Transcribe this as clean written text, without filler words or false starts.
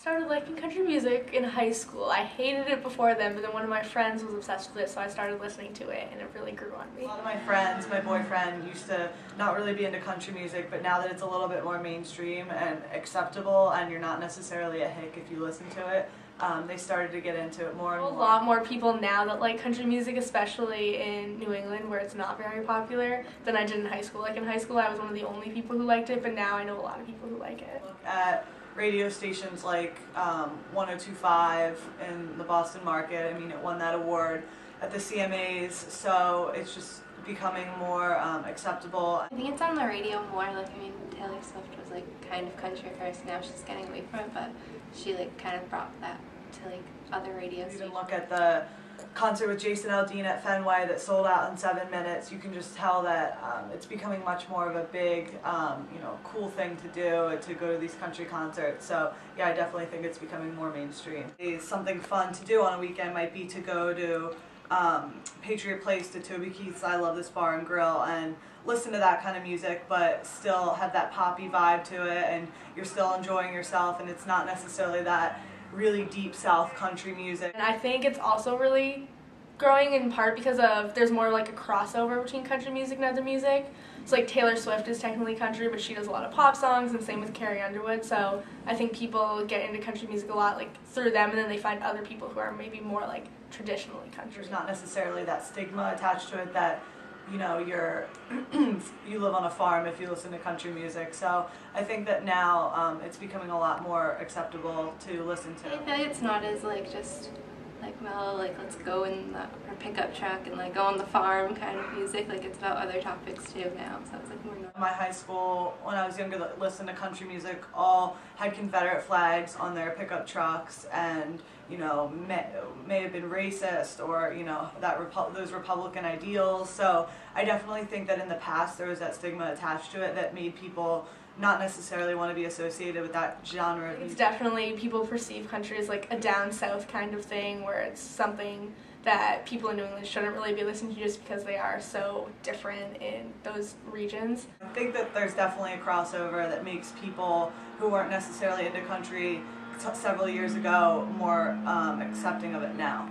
Started liking country music in high school. I hated it before then, but then one of my friends was obsessed with it, so I started listening to it, and it really grew on me. A lot of my friends, my boyfriend, used to not really be into country music, but now that it's a little bit more mainstream and acceptable, and you're not necessarily a hick if you listen to it, they started to get into it more and more. A lot more people now that like country music, especially in New England where it's not very popular, than I did in high school. Like in high school I was one of the only people who liked it, but now I know a lot of people who like it. Look at radio stations like 102.5 in the Boston market. I mean, it won that award at the CMAs, so it's just becoming more acceptable. I think it's on the radio more. Like, I mean, Taylor Swift was like kind of country first. Now she's getting away from it, but she like kind of brought that to like other radio stations. Even look at the concert with Jason Aldean at Fenway that sold out in 7 minutes. You can just tell that it's becoming much more of a big, cool thing to do, to go to these country concerts. So yeah, I definitely think it's becoming more mainstream. Something fun to do on a weekend might be to go to Patriot Place, to Toby Keith's I Love This Bar and Grill, and listen to that kind of music, but still have that poppy vibe to it, and you're still enjoying yourself, and it's not necessarily that really deep South country music. And I think it's also really growing in part because of there's more like a crossover between country music and other music. So like Taylor Swift is technically country, but she does a lot of pop songs, and same with Carrie Underwood. So I think people get into country music a lot like through them, and then they find other people who are maybe more like traditionally country. There's not necessarily that stigma attached to it that you live on a farm if you listen to country music. So I think that now it's becoming a lot more acceptable to listen to. I feel like it's not as like just like mellow, like let's go in our pickup truck and like go on the farm kind of music. Like it's about other topics too now, so it's like more normal. My high school, when I was younger, that listened to country music, all had Confederate flags on their pickup trucks, and may have been racist, or those Republican ideals. So I definitely think that in the past there was that stigma attached to it that made people not necessarily want to be associated with that genre of music. It's definitely, people perceive country as like a down south kind of thing, where it's something that people in New England shouldn't really be listening to just because they are so different in those regions. I think that there's definitely a crossover that makes people who weren't necessarily into country several years ago more accepting of it now.